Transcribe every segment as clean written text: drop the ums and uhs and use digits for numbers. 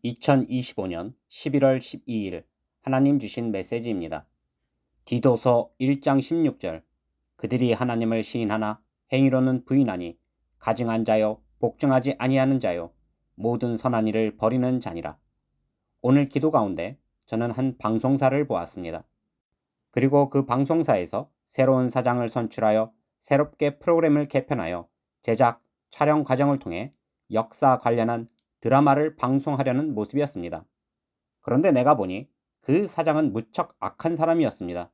2025년 11월 12일 하나님 주신 메시지입니다. 디도서 1장 16절 그들이 하나님을 시인하나 행위로는 부인하니 가증한 자요 복종하지 아니하는 자요 모든 선한 일을 버리는 자니라. 오늘 기도 가운데 저는 한 방송사를 보았습니다. 그리고 그 방송사에서 새로운 사장을 선출하여 새롭게 프로그램을 개편하여 제작, 촬영 과정을 통해 역사 관련한 드라마를 방송하려는 모습이었습니다. 그런데 내가 보니 그 사장은 무척 악한 사람이었습니다.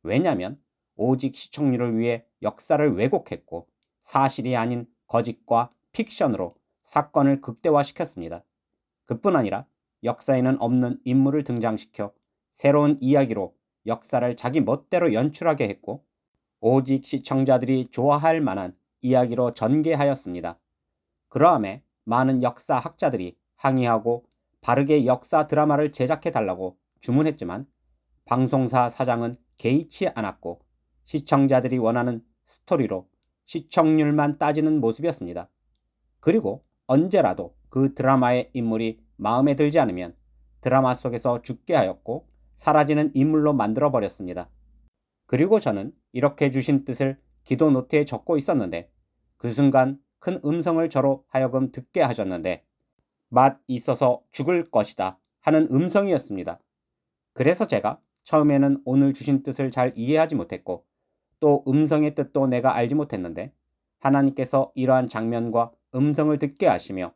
왜냐하면 오직 시청률을 위해 역사를 왜곡했고 사실이 아닌 거짓과 픽션으로 사건을 극대화시켰습니다. 그뿐 아니라 역사에는 없는 인물을 등장시켜 새로운 이야기로 역사를 자기 멋대로 연출하게 했고 오직 시청자들이 좋아할 만한 이야기로 전개하였습니다. 그러함에 많은 역사학자들이 항의하고 바르게 역사 드라마를 제작해달라고 주문했지만 방송사 사장은 개의치 않았고 시청자들이 원하는 스토리로 시청률만 따지는 모습이었습니다. 그리고 언제라도 그 드라마의 인물이 마음에 들지 않으면 드라마 속에서 죽게 하였고 사라지는 인물로 만들어버렸습니다. 그리고 저는 이렇게 주신 뜻을 기도 노트에 적고 있었는데 그 순간 큰 음성을 저로 하여금 듣게 하셨는데 맛 있어서 죽을 것이다 하는 음성이었습니다. 그래서 제가 처음에는 오늘 주신 뜻을 잘 이해하지 못했고 또 음성의 뜻도 내가 알지 못했는데 하나님께서 이러한 장면과 음성을 듣게 하시며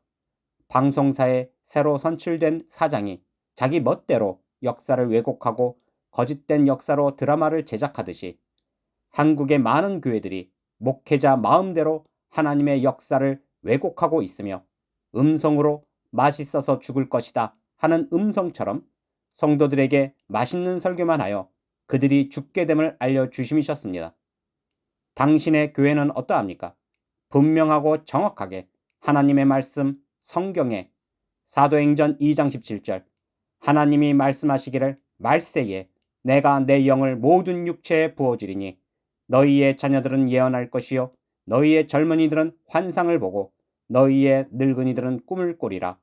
방송사에 새로 선출된 사장이 자기 멋대로 역사를 왜곡하고 거짓된 역사로 드라마를 제작하듯이 한국의 많은 교회들이 목회자 마음대로 하나님의 역사를 왜곡하고 있으며 음성으로 맛있어서 죽을 것이다 하는 음성처럼 성도들에게 맛있는 설교만 하여 그들이 죽게 됨을 알려주심이셨습니다. 당신의 교회는 어떠합니까? 분명하고 정확하게 하나님의 말씀 성경에 사도행전 2장 17절 하나님이 말씀하시기를 말세에 내가 내 영을 모든 육체에 부어주리니 너희의 자녀들은 예언할 것이요 너희의 젊은이들은 환상을 보고 너희의 늙은이들은 꿈을 꾸리라.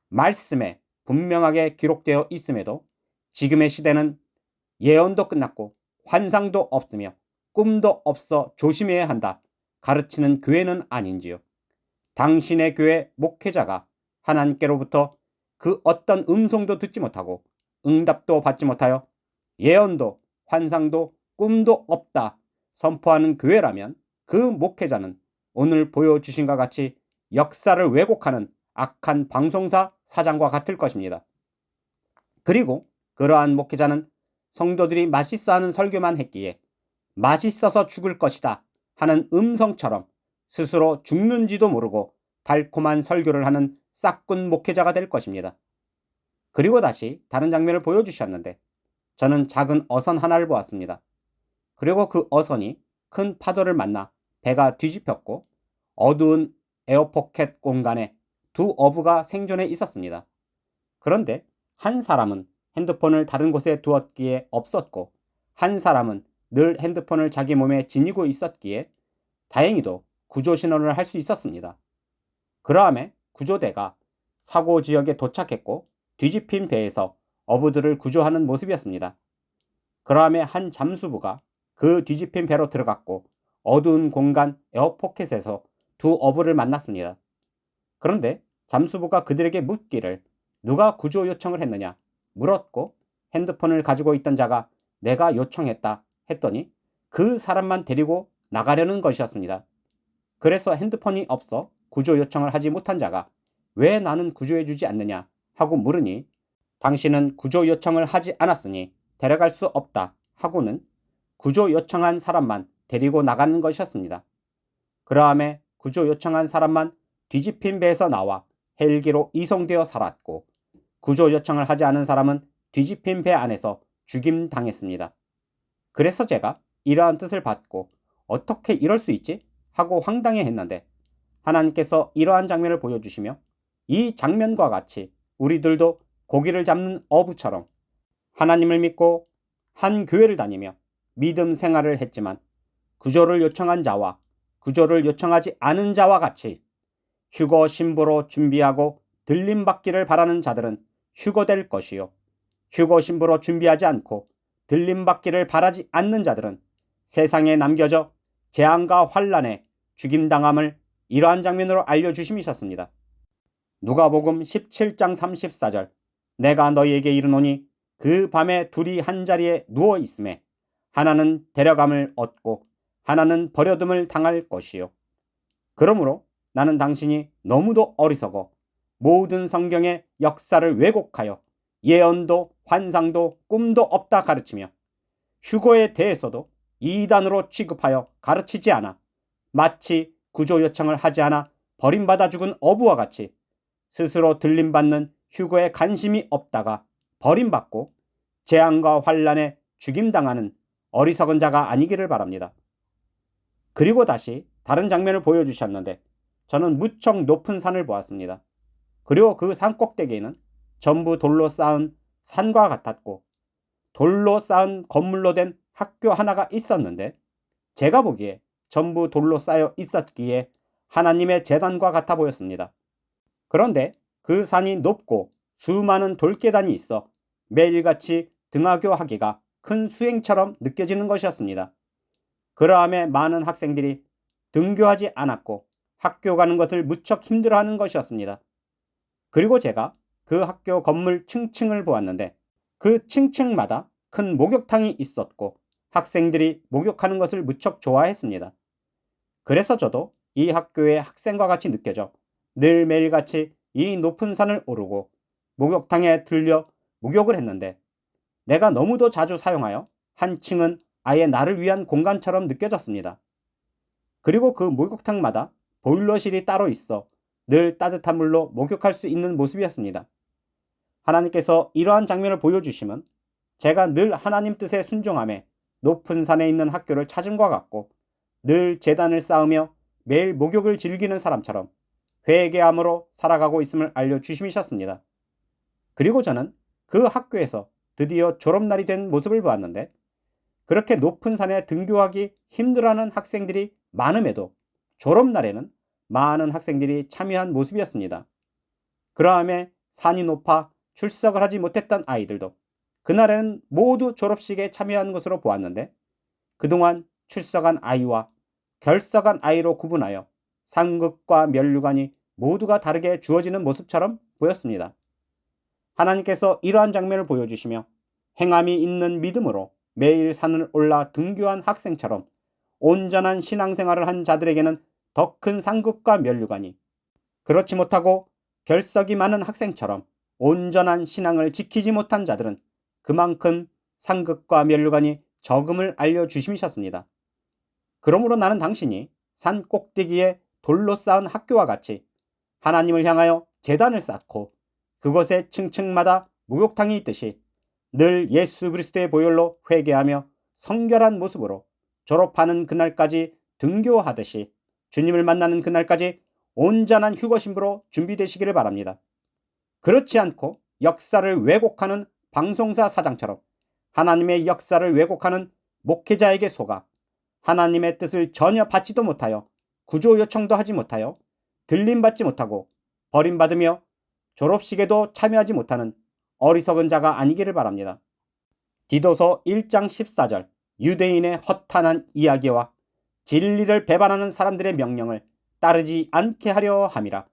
말씀에 분명하게 기록되어 있음에도 지금의 시대는 예언도 끝났고 환상도 없으며 꿈도 없어 조심해야 한다 가르치는 교회는 아닌지요. 당신의 교회 목회자가 하나님께로부터 그 어떤 음성도 듣지 못하고 응답도 받지 못하여 예언도 환상도 꿈도 없다 선포하는 교회라면 그 목회자는 오늘 보여주신 것 같이 역사를 왜곡하는 악한 방송사 사장과 같을 것입니다. 그리고 그러한 목회자는 성도들이 맛있어하는 설교만 했기에 맛있어서 죽을 것이다 하는 음성처럼 스스로 죽는지도 모르고 달콤한 설교를 하는 싹군 목회자가 될 것입니다. 그리고 다시 다른 장면을 보여주셨는데 저는 작은 어선 하나를 보았습니다. 그리고 그 어선이 큰 파도를 만나 배가 뒤집혔고 어두운 에어포켓 공간에 두 어부가 생존해 있었습니다. 그런데 한 사람은 핸드폰을 다른 곳에 두었기에 없었고 한 사람은 늘 핸드폰을 자기 몸에 지니고 있었기에 다행히도 구조 신호를 할 수 있었습니다. 그러함에 구조대가 사고 지역에 도착했고 뒤집힌 배에서 어부들을 구조하는 모습이었습니다. 그러함에 한 잠수부가 그 뒤집힌 배로 들어갔고 어두운 공간 에어포켓에서 두 어부를 만났습니다. 그런데 잠수부가 그들에게 묻기를 누가 구조 요청을 했느냐 물었고 핸드폰을 가지고 있던 자가 내가 요청했다 했더니 그 사람만 데리고 나가려는 것이었습니다. 그래서 핸드폰이 없어 구조 요청을 하지 못한 자가 왜 나는 구조해주지 않느냐 하고 물으니 당신은 구조 요청을 하지 않았으니 데려갈 수 없다 하고는 구조 요청한 사람만 데리고 나가는 것이었습니다. 그러함에 구조 요청한 사람만 뒤집힌 배에서 나와 헬기로 이송되어 살았고 구조 요청을 하지 않은 사람은 뒤집힌 배 안에서 죽임당했습니다. 그래서 제가 이러한 뜻을 받고 어떻게 이럴 수 있지? 하고 황당해했는데 하나님께서 이러한 장면을 보여주시며 이 장면과 같이 우리들도 고기를 잡는 어부처럼 하나님을 믿고 한 교회를 다니며 믿음 생활을 했지만 구조를 요청한 자와 구조를 요청하지 않은 자와 같이 휴거 신부로 준비하고 들림받기를 바라는 자들은 휴거될 것이요. 휴거 신부로 준비하지 않고 들림받기를 바라지 않는 자들은 세상에 남겨져 재앙과 환란에 죽임당함을 이러한 장면으로 알려주심이셨습니다. 누가복음 17장 34절 내가 너희에게 이르노니 그 밤에 둘이 한자리에 누워 있음에 하나는 데려감을 얻고 하나는 버려둠을 당할 것이요. 그러므로 나는 당신이 너무도 어리석어 모든 성경의 역사를 왜곡하여 예언도 환상도 꿈도 없다 가르치며 휴거에 대해서도 이단으로 취급하여 가르치지 않아 마치 구조 요청을 하지 않아 버림받아 죽은 어부와 같이 스스로 들림받는 휴거에 관심이 없다가 버림받고 재앙과 환란에 죽임당하는 어리석은 자가 아니기를 바랍니다. 그리고 다시 다른 장면을 보여주셨는데 저는 무척 높은 산을 보았습니다. 그리고 그 산 꼭대기에는 전부 돌로 쌓은 산과 같았고 돌로 쌓은 건물로 된 학교 하나가 있었는데 제가 보기에 전부 돌로 쌓여 있었기에 하나님의 제단과 같아 보였습니다. 그런데 그 산이 높고 수많은 돌계단이 있어 매일같이 등하교 하기가 큰 수행처럼 느껴지는 것이었습니다. 그러함에 많은 학생들이 등교하지 않았고 학교 가는 것을 무척 힘들어하는 것이었습니다. 그리고 제가 그 학교 건물 층층을 보았는데 그 층층마다 큰 목욕탕이 있었고 학생들이 목욕하는 것을 무척 좋아했습니다. 그래서 저도 이 학교의 학생과 같이 느껴져 늘 매일같이 이 높은 산을 오르고 목욕탕에 들려 목욕을 했는데 내가 너무도 자주 사용하여 한 층은 아예 나를 위한 공간처럼 느껴졌습니다. 그리고 그 목욕탕마다 보일러실이 따로 있어 늘 따뜻한 물로 목욕할 수 있는 모습이었습니다. 하나님께서 이러한 장면을 보여주시면 제가 늘 하나님 뜻에 순종함에 높은 산에 있는 학교를 찾음과 같고 늘 제단을 쌓으며 매일 목욕을 즐기는 사람처럼 회개함으로 살아가고 있음을 알려주심이셨습니다. 그리고 저는 그 학교에서 드디어 졸업날이 된 모습을 보았는데 그렇게 높은 산에 등교하기 힘들어하는 학생들이 많음에도 졸업날에는 많은 학생들이 참여한 모습이었습니다. 그러함에 산이 높아 출석을 하지 못했던 아이들도 그날에는 모두 졸업식에 참여한 것으로 보았는데 그동안 출석한 아이와 결석한 아이로 구분하여 상급과 면류관이 모두가 다르게 주어지는 모습처럼 보였습니다. 하나님께서 이러한 장면을 보여주시며 행함이 있는 믿음으로 매일 산을 올라 등교한 학생처럼 온전한 신앙생활을 한 자들에게는 더 큰 상급과 면류관이 그렇지 못하고 결석이 많은 학생처럼 온전한 신앙을 지키지 못한 자들은 그만큼 상급과 면류관이 적음을 알려주심이셨습니다. 그러므로 나는 당신이 산 꼭대기에 돌로 쌓은 학교와 같이 하나님을 향하여 제단을 쌓고 그곳에 층층마다 목욕탕이 있듯이 늘 예수 그리스도의 보혈로 회개하며 성결한 모습으로 졸업하는 그날까지 등교하듯이 주님을 만나는 그날까지 온전한 휴거 신부로 준비되시기를 바랍니다. 그렇지 않고 역사를 왜곡하는 방송사 사장처럼 하나님의 역사를 왜곡하는 목회자에게 속아 하나님의 뜻을 전혀 받지도 못하여 구조 요청도 하지 못하여 들림받지 못하고 버림받으며 졸업식에도 참여하지 못하는 어리석은 자가 아니기를 바랍니다. 디도서 1장 14절 유대인의 허탄한 이야기와 진리를 배반하는 사람들의 명령을 따르지 않게 하려 함이라.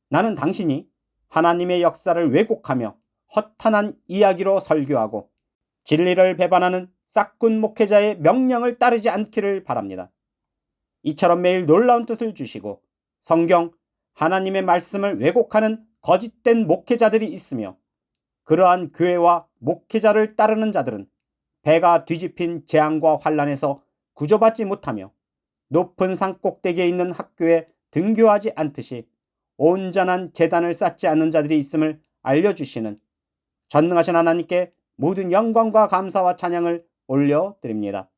나는 당신이 하나님의 역사를 왜곡하며 허탄한 이야기로 설교하고 진리를 배반하는 싹군 목회자의 명령을 따르지 않기를 바랍니다. 이처럼 매일 놀라운 뜻을 주시고 성경 하나님의 말씀을 왜곡하는 거짓된 목회자들이 있으며 그러한 교회와 목회자를 따르는 자들은 배가 뒤집힌 재앙과 환란에서 구조받지 못하며 높은 산 꼭대기에 있는 학교에 등교하지 않듯이 온전한 제단을 쌓지 않는 자들이 있음을 알려주시는 전능하신 하나님께 모든 영광과 감사와 찬양을 올려드립니다.